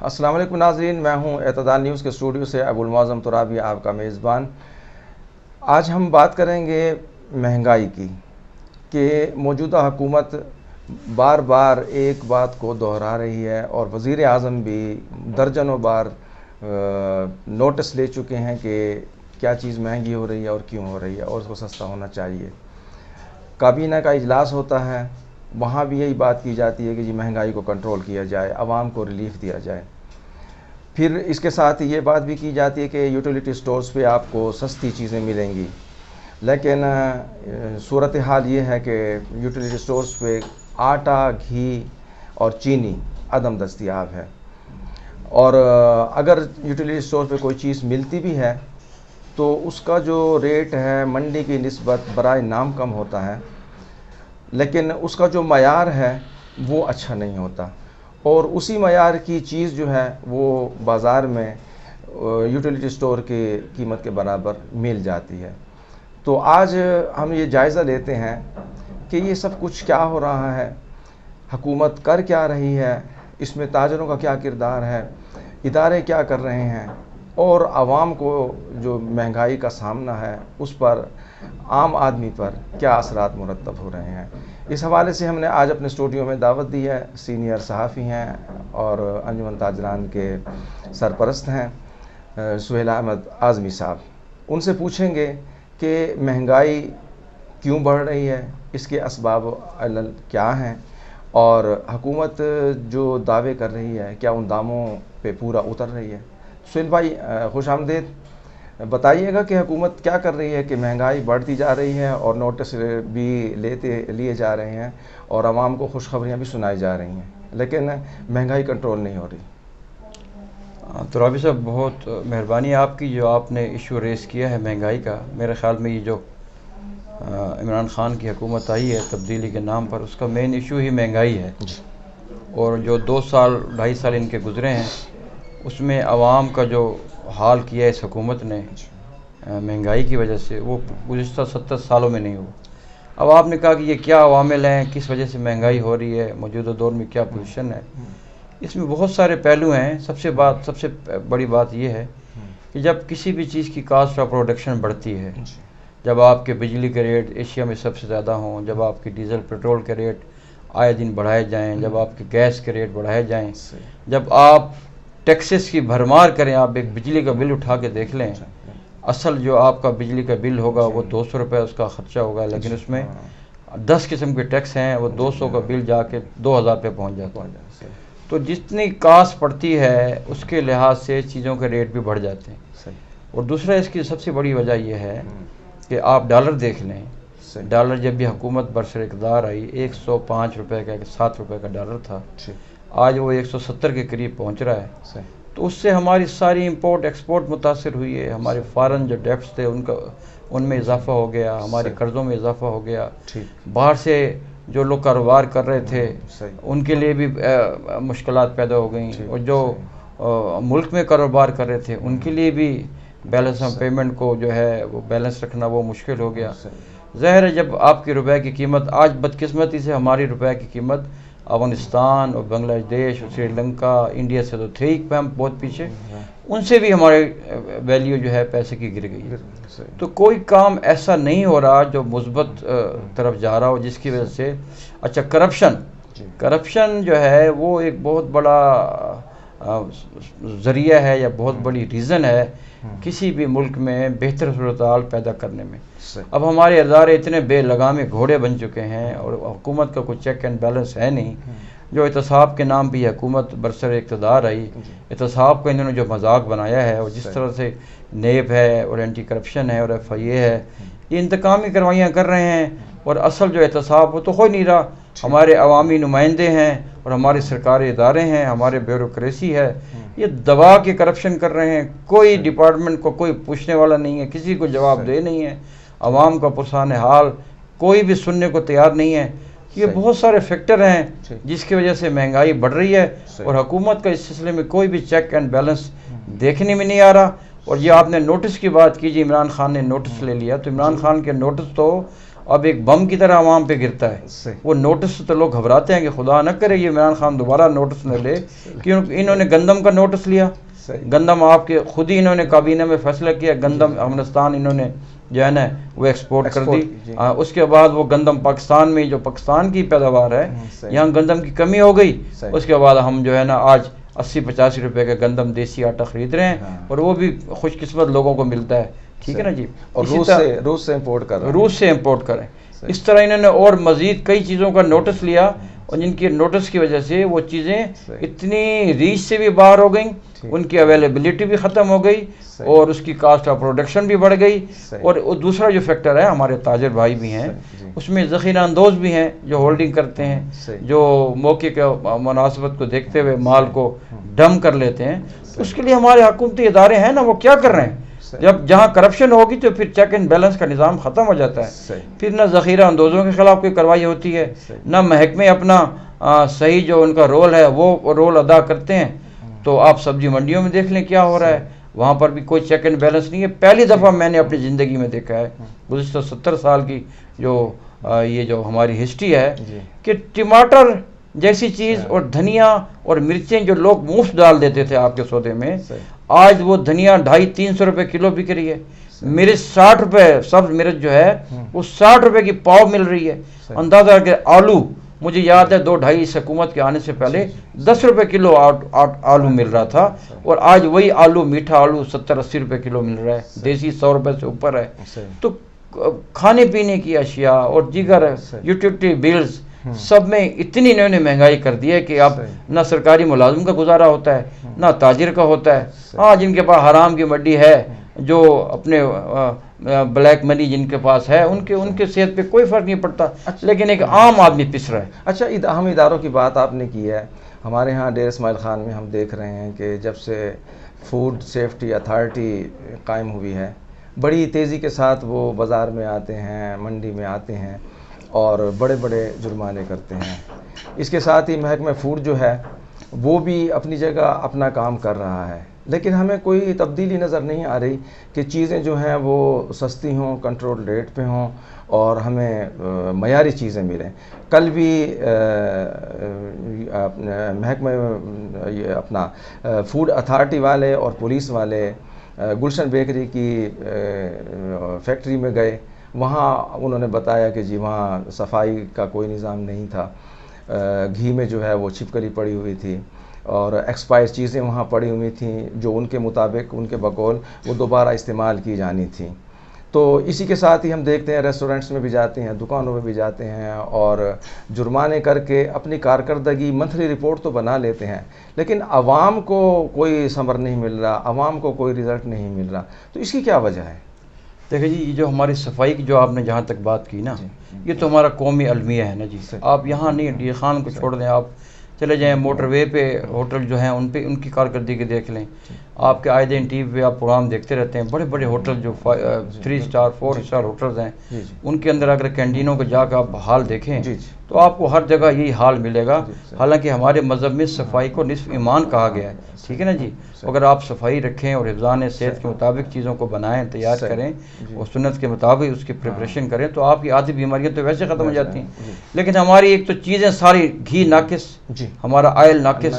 السلام علیکم ناظرین، میں ہوں اعتدال نیوز کے اسٹوڈیو سے ابو المعظم ترابی، آپ کا میزبان۔ آج ہم بات کریں گے مہنگائی کی کہ موجودہ حکومت بار بار ایک بات کو دہرا رہی ہے اور وزیر اعظم بھی درجنوں بار نوٹس لے چکے ہیں کہ کیا چیز مہنگی ہو رہی ہے اور کیوں ہو رہی ہے اور اس کو سستا ہونا چاہیے۔ کابینہ کا اجلاس ہوتا ہے، وہاں بھی یہی بات کی جاتی ہے کہ جی مہنگائی کو کنٹرول کیا جائے، عوام کو ریلیف دیا جائے۔ پھر اس کے ساتھ یہ بات بھی کی جاتی ہے کہ یوٹیلیٹی سٹورز پہ آپ کو سستی چیزیں ملیں گی، لیکن صورتحال یہ ہے کہ یوٹیلیٹی سٹورز پہ آٹا، گھی اور چینی عدم دستیاب ہے، اور اگر یوٹیلیٹی سٹور پہ کوئی چیز ملتی بھی ہے تو اس کا جو ریٹ ہے منڈی کی نسبت برائے نام کم ہوتا ہے، لیکن اس کا جو معیار ہے وہ اچھا نہیں ہوتا، اور اسی معیار کی چیز جو ہے وہ بازار میں یوٹیلیٹی سٹور کی قیمت کے برابر مل جاتی ہے۔ تو آج ہم یہ جائزہ لیتے ہیں کہ یہ سب کچھ کیا ہو رہا ہے، حکومت کر کیا رہی ہے، اس میں تاجروں کا کیا کردار ہے، ادارے کیا کر رہے ہیں، اور عوام کو جو مہنگائی کا سامنا ہے اس پر، عام آدمی پر کیا اثرات مرتب ہو رہے ہیں۔ اس حوالے سے ہم نے آج اپنے اسٹوڈیو میں دعوت دی ہے، سینئر صحافی ہیں اور انجمن تاجران کے سرپرست ہیں سہیل احمد اعظمی صاحب۔ ان سے پوچھیں گے کہ مہنگائی کیوں بڑھ رہی ہے، اس کے اسباب و علل کیا ہیں، اور حکومت جو دعوے کر رہی ہے کیا ان داموں پہ پورا اتر رہی ہے۔ سہیل بھائی خوش آمدید، بتائیے گا کہ حکومت کیا کر رہی ہے کہ مہنگائی بڑھتی جا رہی ہے اور نوٹس بھی لیے جا رہے ہیں اور عوام کو خوشخبریاں بھی سنائی جا رہی ہیں، لیکن مہنگائی کنٹرول نہیں ہو رہی۔ ترابی صاحب بہت مہربانی آپ کی جو آپ نے ایشو ریز کیا ہے مہنگائی کا۔ میرے خیال میں یہ جو عمران خان کی حکومت آئی ہے تبدیلی کے نام پر، اس کا مین ایشو ہی مہنگائی ہے، اور جو 2 سال 2.5 سال ان کے گزرے ہیں اس میں عوام کا جو حال کیا ہے اس حکومت نے مہنگائی کی وجہ سے، وہ گزشتہ 70 سالوں میں نہیں ہوا۔ اب آپ نے کہا کہ یہ کیا عوامل ہیں، کس وجہ سے مہنگائی ہو رہی ہے، موجودہ دور میں کیا پوزیشن ہے۔ اس میں بہت سارے پہلو ہیں۔ سب سے بڑی بات یہ ہے کہ جب کسی بھی چیز کی کاسٹ آف پروڈکشن بڑھتی ہے، جب آپ کے بجلی کے ریٹ ایشیا میں سب سے زیادہ ہوں، جب آپ کے ڈیزل پیٹرول کے ریٹ آئے دن بڑھائے جائیں، جب آپ کے گیس کے ریٹ بڑھائے جائیں، جب آپ ٹیکسز کی بھرمار کریں، آپ ایک بجلی کا بل اٹھا کے دیکھ لیں، اصل جو آپ کا بجلی کا بل ہوگا وہ 200 روپے اس کا خرچہ ہوگا، لیکن اس میں 10 قسم کے ٹیکس ہیں، وہ 200 کا بل جا کے 2000 پہ پہنچ جاتا ہے۔ تو جتنی کاسٹ پڑتی ہے اس کے لحاظ سے چیزوں کے ریٹ بھی بڑھ جاتے ہیں۔ اور دوسرا اس کی سب سے بڑی وجہ یہ ہے کہ آپ ڈالر دیکھ لیں، ڈالر جب بھی حکومت برسر اقتدار آئی 105 روپے کا، 7 روپے کا ڈالر تھا، آج وہ 170 کے قریب پہنچ رہا ہے۔ تو اس سے ہماری ساری امپورٹ ایکسپورٹ متاثر ہوئی ہے، ہمارے فارن جو ڈیپٹس تھے ان میں اضافہ ہو گیا، ہمارے قرضوں میں اضافہ ہو گیا، باہر سے جو لوگ کاروبار کر رہے تھے ان کے لیے بھی مشکلات پیدا ہو گئیں، اور جو ملک میں کاروبار کر رہے تھے ان کے لیے بھی بیلنس آف پیمنٹ کو جو ہے وہ بیلنس رکھنا وہ مشکل ہو گیا۔ ظاہر ہے جب آپ کی روپے کی قیمت، آج بدقسمتی سے ہماری روپے کی قیمت افغانستان اور بنگلہ دیش اور سری لنکا، انڈیا سے تو تھے ہی ہم بہت پیچھے، ان سے بھی ہمارے ویلیو جو ہے پیسے کی گر گئی ہے۔ تو کوئی کام ایسا نہیں ہو رہا جو مثبت طرف جا رہا ہو، جس کی وجہ سے اچھا کرپشن جو ہے وہ ایک بہت بڑا ذریعہ ہے یا بہت بڑی ریزن ہے کسی بھی ملک میں بہتر صورتحال پیدا کرنے میں۔ اب ہمارے ادارے اتنے بے لگام گھوڑے بن چکے ہیں اور حکومت کا کوئی چیک اینڈ بیلنس ہے نہیں۔ جو احتساب کے نام پہ یہ حکومت برسر اقتدار آئی، احتساب کو انہوں نے جو مذاق بنایا ہے، اور جس طرح سے نیب ہے اور اینٹی کرپشن ہے اور FIA ہے، یہ انتقامی کارروائیاں کر رہے ہیں، اور اصل جو احتساب وہ تو ہو نہیں رہا۔ ہمارے عوامی نمائندے ہیں اور ہمارے سرکاری ادارے ہیں، ہمارے بیوروکریسی ہے، یہ دبا کے کرپشن کر رہے ہیں۔ کوئی ڈپارٹمنٹ کو کوئی پوچھنے والا نہیں ہے، کسی کو جواب دہ نہیں ہے، عوام کا پرسان حال کوئی بھی سننے کو تیار نہیں ہے۔ یہ بہت سارے فیکٹر ہیں جس کی وجہ سے مہنگائی بڑھ رہی ہے، اور حکومت کا اس سلسلے میں کوئی بھی چیک اینڈ بیلنس دیکھنے میں نہیں آ رہا۔ اور یہ آپ نے نوٹس کی بات کی، جی عمران خان نے نوٹس لے لیا، تو عمران خان کے نوٹس تو اب ایک بم کی طرح عوام پہ گرتا ہے. صحیح. وہ نوٹس تو لوگ گھبراتے ہیں کہ خدا نہ کرے یہ عمران خان دوبارہ نوٹس نہ لے، کیونکہ انہوں نے گندم کا نوٹس لیا. گندم آپ کے خود ہی انہوں نے کابینہ میں فیصلہ کیا، گندم افغانستان انہوں نے جو ہے نا وہ ایکسپورٹ کر دی. اس کے بعد وہ گندم پاکستان میں جو پاکستان کی پیداوار ہے یہاں گندم کی کمی ہو گئی. اس کے بعد ہم جو ہے نا آج 80-85 روپے کا گندم دیسی آٹا خرید رہے ہیں، اور وہ بھی خوش قسمت لوگوں کو ملتا ہے. ٹھیک ہے نا جی. اور روس سے امپورٹ کر رہے ہیں. روس سے امپورٹ کریں. اس طرح انہوں نے اور مزید کئی چیزوں کا نوٹس لیا، اور جن کی نوٹس کی وجہ سے وہ چیزیں اتنی ریچ سے بھی باہر ہو گئیں، ان کی اویلیبلٹی بھی ختم ہو گئی، اور اس کی کاسٹ آف پروڈکشن بھی بڑھ گئی. اور دوسرا جو فیکٹر ہے، ہمارے تاجر بھائی بھی ہیں اس میں ذخیرہ اندوز بھی ہیں جو ہولڈنگ کرتے ہیں، جو موقع کے مناسبت کو دیکھتے ہوئے مال کو ڈم کر لیتے ہیں. اس کے لیے ہمارے حکومتی ادارے ہیں نا، وہ کیا کر رہے ہیں؟ جب جہاں کرپشن ہوگی تو پھر چیک اینڈ بیلنس کا نظام ختم ہو جاتا ہے. پھر نہ ذخیرہ اندوزوں کے خلاف کوئی کارروائی ہوتی ہے، نہ محکمے اپنا صحیح جو ان کا رول ہے وہ رول ادا کرتے ہیں. تو آپ سبزی منڈیوں میں دیکھ لیں کیا ہو رہا ہے، وہاں پر بھی کوئی چیک اینڈ بیلنس نہیں ہے. پہلی دفعہ میں نے اپنی زندگی میں دیکھا ہے گزشتہ 70 سال کی یہ جو ہماری ہسٹری ہے کہ ٹماٹر جیسی چیز اور دھنیا اور مرچیں جو لوگ مفت ڈال دیتے تھے آپ کے سودے میں، آج وہ دھنیا 250-300 روپے کلو بک رہی ہے. مرچ 60 روپے، سبز مرچ جو ہے وہ 60 روپے کی پاؤ مل رہی ہے. اندازہ کہ آلو، مجھے یاد ہے 2-2.5 اس حکومت کے آنے سے پہلے 10 روپے کلو آلو مل رہا تھا، اور آج وہی آلو، میٹھا آلو 70-80 روپے کلو مل رہا ہے. دیسی 100 روپے سے اوپر ہے. تو کھانے پینے کی اشیاء اور دیگر یوٹیلیٹی بلز سب میں اتنی انہوں نے مہنگائی کر دی ہے کہ اب نہ سرکاری ملازم کا گزارا ہوتا ہے، نہ تاجر کا ہوتا ہے. ہاں، جن کے پاس حرام کی مڈی ہے، جو اپنے بلیک منی جن کے پاس ہے، ان کے صحت پہ کوئی فرق نہیں پڑتا، لیکن ایک عام آدمی پس رہا ہے. اچھا، اہم اداروں کی بات آپ نے کی ہے. ہمارے ہاں ڈیر اسماعیل خان میں ہم دیکھ رہے ہیں کہ جب سے فوڈ سیفٹی اتھارٹی قائم ہوئی ہے، بڑی تیزی کے ساتھ وہ بازار میں آتے ہیں، منڈی میں آتے ہیں اور بڑے بڑے جرمانے کرتے ہیں. اس کے ساتھ ہی محکمہ فوڈ جو ہے وہ بھی اپنی جگہ اپنا کام کر رہا ہے، لیکن ہمیں کوئی تبدیلی نظر نہیں آ رہی کہ چیزیں جو ہیں وہ سستی ہوں، کنٹرول ریٹ پہ ہوں، اور ہمیں معیاری چیزیں ملیں. کل بھی محکمہ یہ اپنا فوڈ اتھارٹی والے اور پولیس والے گلشن بیکری کی فیکٹری میں گئے. وہاں انہوں نے بتایا کہ جی وہاں صفائی کا کوئی نظام نہیں تھا، گھی میں جو ہے وہ چھپکلی پڑی ہوئی تھی، اور ایکسپائر چیزیں وہاں پڑی ہوئی تھیں جو ان کے مطابق، ان کے بقول وہ دوبارہ استعمال کی جانی تھیں. تو اسی کے ساتھ ہی ہم دیکھتے ہیں ریسٹورنٹس میں بھی جاتے ہیں، دکانوں میں بھی جاتے ہیں، اور جرمانے کر کے اپنی کارکردگی منتھلی رپورٹ تو بنا لیتے ہیں، لیکن عوام کو کوئی ثمر نہیں مل رہا، عوام کو کوئی رزلٹ نہیں مل رہا. تو اس کی کیا وجہ ہے؟ دیکھیں جی، یہ جو ہماری صفائی کی جو آپ نے جہاں تک بات کی نا، یہ تو ہمارا قومی المیہ ہے نا جی. آپ یہاں نہیں، ڈی خان کو چھوڑ دیں، آپ چلے جائیں موٹر وے پہ ہوٹل جو ہیں ان پہ ان کی کارکردگی دیکھ لیں. آپ کے آئے دن ٹی وی پہ آپ پروگرام دیکھتے رہتے ہیں، بڑے بڑے ہوٹل جو 3 اسٹار 4 اسٹار ہوٹلز ہیں، ان کے اندر اگر کینٹینوں کو جا کے آپ حال دیکھیں تو آپ کو ہر جگہ یہی حال ملے گا. حالانکہ ہمارے مذہب میں صفائی کو نصف ایمان کہا گیا ہے. ٹھیک ہے نا جی. اگر آپ صفائی رکھیں اور حفظان صحت کے مطابق چیزوں کو بنائیں، تیار کریں اور سنت کے مطابق اس کی پریپریشن کریں تو آپ کی آدھی بیماریاں تو ویسے ختم ہو جاتی ہیں. لیکن ہماری ایک تو چیزیں ساری، گھی ناقص، ہمارا آئل ناقص،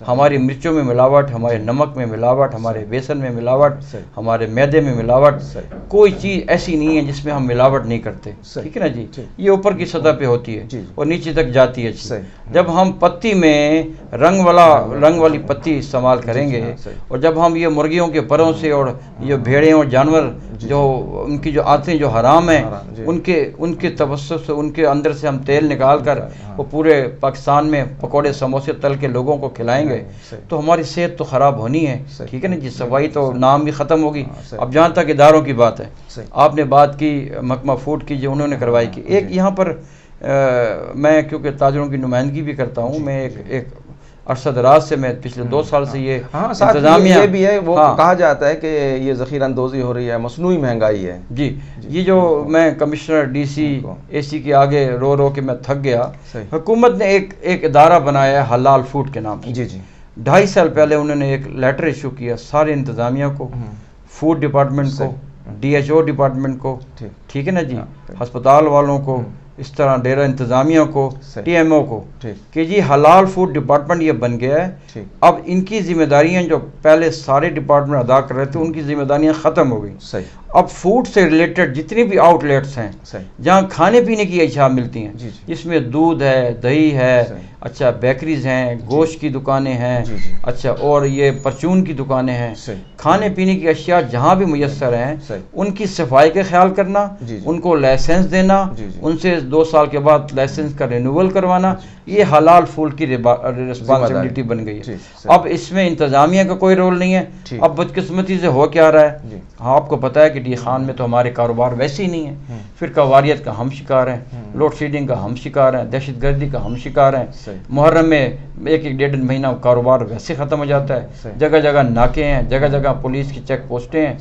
ہماری مرچوں میں ملاوٹ، ہمارے نمک میں ملاوٹ، ہمارے بیسن میں ملاوٹ، ہمارے میدے میں ملاوٹ. کوئی چیز ایسی نہیں ہے جس میں ہم ملاوٹ نہیں کرتے. ٹھیک ہے نا جی. یہ اوپر کی سطح پہ ہوتی ہے اور نیچے تک جاتی ہے. جب ہم پتی میں رنگ والی پتی استعمال کریں گے، اور جب ہم یہ مرغیوں کے پروں سے اور یہ بھیڑیں اور جانور جو ان کی جو آتے جو حرام ہیں، ان کے توسط سے، ان کے اندر سے ہم تیل نکال کر وہ پورے پاکستان میں پکوڑے سموسے تل کے لوگوں کو کھلائیں گے تو ہماری صحت تو خراب ہونی ہے. ٹھیک ہے نا جی. صفائی تو نام بھی ختم ہوگی. اب جہاں تک اداروں کی بات ہے، آپ نے بات کی محکمہ فوڈ کی جو انہوں نے کروائی کی. ایک یہاں پر میں کیونکہ تاجروں کی نمائندگی بھی کرتا ہوں، میں ایک عرصہ دراز سے، میں پچھلے 2 سال سے یہ انتظامیہ یہ بھی ہے، وہ کہا جاتا ہے کہ یہ ذخیرہ اندوزی ہو رہی ہے، مصنوعی مہنگائی ہے. جی، یہ جو میں کمشنر ڈی سی اے سی کے آگے رو کے میں تھک گیا. حکومت نے ایک ادارہ بنایا ہے حلال فوڈ کے نام سے. جی جی. 2.5 سال پہلے انہوں نے ایک لیٹر ایشو کیا سارے انتظامیہ کو، فوڈ ڈپارٹمنٹ کو، DHO ڈپارٹمنٹ کو، ٹھیک ٹھیک ہے نا جی، ہسپتال والوں کو، اس طرح ڈیرہ انتظامیہ کو، TMO کو، کہ جی حلال فوڈ ڈپارٹمنٹ یہ بن گیا ہے، اب ان کی ذمہ داریاں جو پہلے سارے ڈپارٹمنٹ ادا کر رہے تھے ان کی ذمہ داریاں ختم ہو گئیں. اب فوڈ سے ریلیٹڈ جتنی بھی آؤٹ لیٹس ہیں جہاں کھانے پینے کی اشیاء ملتی ہیں، جس میں دودھ ہے، دہی ہے، اچھا بیکریز ہیں، گوشت کی دکانیں ہیں، اچھا اور یہ پرچون کی دکانیں ہیں، کھانے پینے کی اشیاء جہاں بھی میسر ہیں ان کی صفائی کا خیال کرنا، ان کو لائسنس دینا، ان سے 2 سال کے بعد لائسنس کا رینیول کروانا، یہ حلال فوڈ کی رسپانسبلٹی بن گئی ہے. اب اس میں انتظامیہ کا کوئی رول نہیں ہے. اب بدقسمتی سے ہو کیا رہا ہے، ہاں آپ کو پتہ ہے کہ ڈی خان میں تو ہمارے کاروبار ویسے ہی نہیں ہے، فرقہ واریت کا ہم شکار ہیں، لوڈ شیڈنگ کا ہم شکار ہیں، دہشت گردی کا ہم شکار ہیں، محرم میں 1-1.5 مہینہ کاروبار ویسے ختم ہو جاتا ہے، جگہ جگہ ناکے ہیں، جگہ جگہ پولیس کی چیک پوسٹیں ہیں،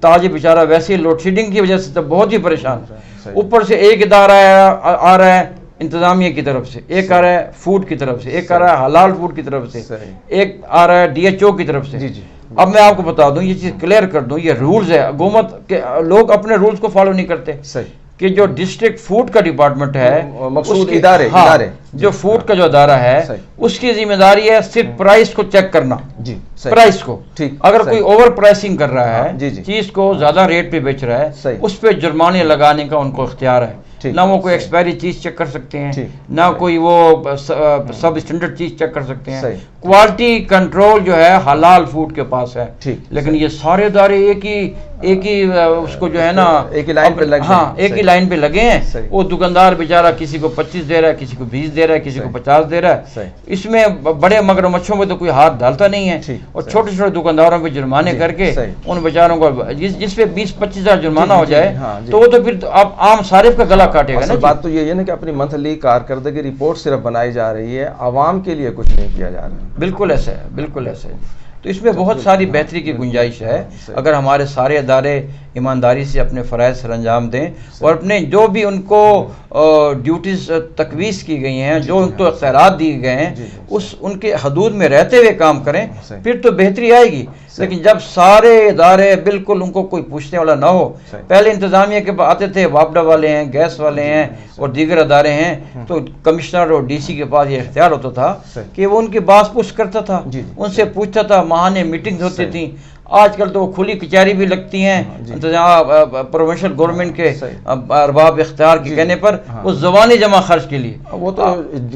تاج بیچارہ ویسے لوڈ شیڈنگ کی وجہ سے تو بہت ہی پریشان، اوپر سے ایک ادارہ آ رہا ہے انتظامیہ کی طرف سے، ایک آ رہا ہے فوڈ کی طرف سے، ایک آ رہا ہے حلال فوڈ کی طرف سے، ایک آ رہا ہے DHO کی طرف سے. اب میں آپ کو بتا دوں، یہ چیز کلیئر کر دوں، یہ رولز ہے حکومت کے، لوگ اپنے رولز کو فالو نہیں کرتے کہ جو ڈسٹرکٹ فوڈ کا ڈپارٹمنٹ ہے، مقصود ادارے جو فوڈ کا جو ادارہ ہے اس کی ذمہ داری ہے صرف پرائس کو چیک کرنا، پرائس کو، اگر کوئی اوور پرائسنگ کر رہا ہے، چیز کو زیادہ ریٹ پہ بیچ رہا ہے، اس پہ جرمانے لگانے کا ان کو اختیار ہے. نہ وہ کوئی ایکسپائری چیز چیک کر سکتے ہیں، نہ کوئی وہ سب اسٹینڈرڈ چیز چیک کر سکتے ہیں. کوالٹی کنٹرول جو ہے حلال فوڈ کے پاس ہے، لیکن یہ سارے ادارے ایک ہی اس کو جو ہے نا ایک ہی لائن پہ لگے ہیں. وہ دکاندار بیچارہ کسی کو 25 دے رہا ہے، کسی کو 20 دے رہا ہے، کسی کو 50 دے رہا ہے. اس میں بڑے مگرمچھوں میں تو کوئی ہاتھ ڈالتا نہیں ہے، اور چھوٹے چھوٹے دکانداروں پہ جرمانے کر کے ان بیچاروں کو جس پہ 20-25 ہزار جرمانہ ہو جائے تو وہ تو پھر اب عام صارف کا گلا کاٹے گا نا. بات تو یہ ہے نا کہ اپنی منتھلی کارکردگی رپورٹ صرف بنائی جا رہی ہے، عوام کے لیے کچھ نہیں کیا جا رہا. بالکل ایسا ہے، بالکل ایسا ہے. تو اس میں بہت ساری بہتری کی گنجائش ہے اگر ہمارے سارے ادارے ایمانداری سے اپنے فرائض سر انجام دیں، اور اپنے جو بھی ان کو ڈیوٹیز تجویز کی گئی ہیں، جو ان کو اختیارات دیے گئے ہیں، ان کے حدود میں رہتے ہوئے کام کریں، پھر تو بہتری آئے گی. لیکن جب سارے ادارے بالکل ان کو کوئی پوچھنے والا نہ ہو، پہلے انتظامیہ کے آتے تھے، واپڈا والے ہیں، گیس والے ہیں اور دیگر ادارے ہیں، تو کمشنر اور DC کے پاس یہ اختیار ہوتا تھا کہ وہ ان کی باس پوچھ کرتا تھا، ان سے پوچھتا تھا، ماہانے میٹنگز ہوتی تھیں. آج کل تو وہ کھلی کچہری بھی لگتی ہیں پروونشل گورنمنٹ کے ارباب اختیار کے کہنے پر، وہ زبانی جمع خرچ کے لیے. وہ تو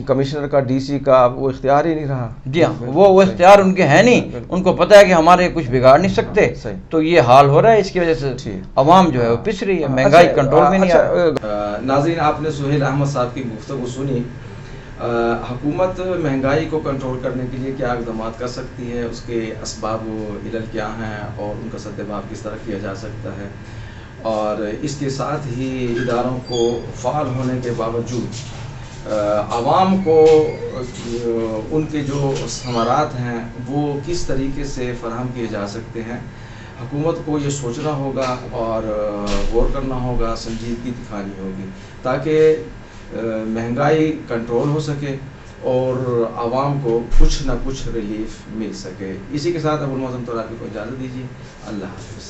کمشنر کا DC کا وہ اختیار ہی نہیں رہا. جی ہاں، وہ اختیار ان کے ہیں نہیں، ان کو پتہ ہے کہ ہمارے کچھ بگاڑ نہیں سکتے. تو یہ حال ہو رہا ہے، اس کی وجہ سے عوام جو ہے وہ پس رہی ہے، مہنگائی کنٹرول میں نہیں آ رہا. ناظرین، آپ نے سہیل احمد صاحب کی گفتگو سنی. حکومت مہنگائی کو کنٹرول کرنے کے لیے کیا اقدامات کر سکتی ہے، اس کے اسباب و علل کیا ہیں، اور ان کا سدباب کس طرح کیا جا سکتا ہے، اور اس کے ساتھ ہی اداروں کو فعال ہونے کے باوجود عوام کو ان کے جو ثمرات ہیں وہ کس طریقے سے فراہم کیے جا سکتے ہیں. حکومت کو یہ سوچنا ہوگا اور غور کرنا ہوگا، سنجیدگی دکھانی ہوگی تاکہ مہنگائی کنٹرول ہو سکے اور عوام کو کچھ نہ کچھ ریلیف مل سکے. اسی کے ساتھ ابوالمعظم ترابی کو اجازت دیجیے. اللہ حافظ.